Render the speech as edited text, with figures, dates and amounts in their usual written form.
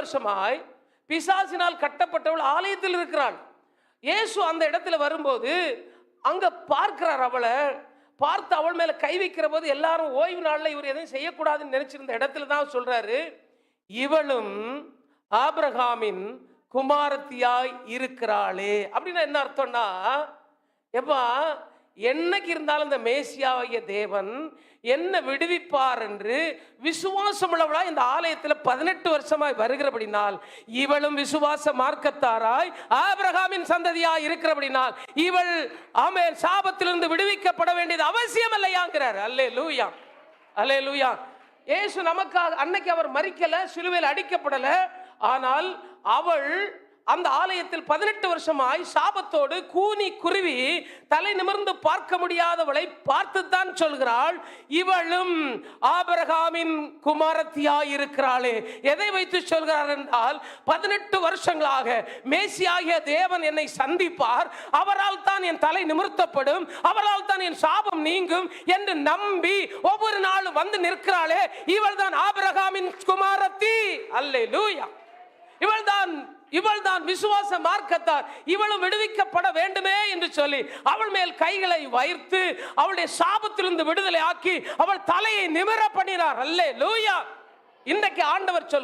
வருஷமாய் பிசாசினால் கட்டப்பட்டவள் ஆலயத்தில் இருக்கிறாள். இயேசு அந்த இடத்துல வரும்போது அங்க பார்க்கிறார். அவளை பார்த்து அவள் மேல கை வைக்கிற போது எல்லாரும் ஓய்வு நாள்ல இவர் எதையும் செய்யக்கூடாதுன்னு நினைச்சிருந்த இடத்துல தான் சொல்றாரு, இவளும் ஆபிரகாமின் குமாரத்தியாய் இருக்கிறாளே. அப்படின்னா என்ன அர்த்தம்னா, எப்பா என்னைக்கு இருந்தாலும் இந்த மேசியாகிய தேவன் என்ன விடுவிப்பார் என்று விசுவாசம் உள்ளவளா இந்த ஆலயத்தில் 18 வருஷமாய் வருகிறபடினால், இவளும் விசுவாச மார்க்கத்தாராய் ஆபிரகாமின் சந்ததியாய் இருக்கிறபடினால் இவள் ஆமென் சாபத்திலிருந்து விடுவிக்கப்பட வேண்டியது அவசியம் இல்லையாங்கிறார். அல்லேலூயா, அல்லேலூயா. இயேசு நமக்காக அன்னைக்கு அவர் மரிக்கல, சிலுவையில் அடிக்கப்படல. ஆனால் அவள் அந்த ஆலயத்தில் 18 வருஷமாய் சாபத்தோடு கூனி குருவி தலை நிமிர்ந்து பார்க்க முடியாதவளை பார்த்துத்தான் சொல்கிறாள், இவளும் ஆபிரகாமின் குமாரத்தியாய் இருக்கிறாளே. எதை வைத்து சொல்கிறார் என்றால், 18 வருஷங்களாக மேசியாகிய தேவன் என்னை சந்திப்பார், அவரால் தான் என் தலை நிமிர்த்தப்படும், அவரால் தான் என் சாபம் நீங்கும் என்று நம்பி ஒவ்வொரு நாளும் வந்து நிற்கிறாளே, இவள் தான் ஆபிரகாமின் குமாரத்தி. அல்லேலூயா. இவள்தான் விசுவாச மார்க்கத்தார், இவளும் விடுவிக்கப்பட வேண்டுமே என்று சொல்லி அவள் மேல் கைகளை வைத்து அவளுடைய சாபத்திலிருந்து விடுதலை ஆக்கி அவள் தலையை நிமிர பண்ணினார். அல்லேலூயா. இன்றைக்கு ஆண்டவர்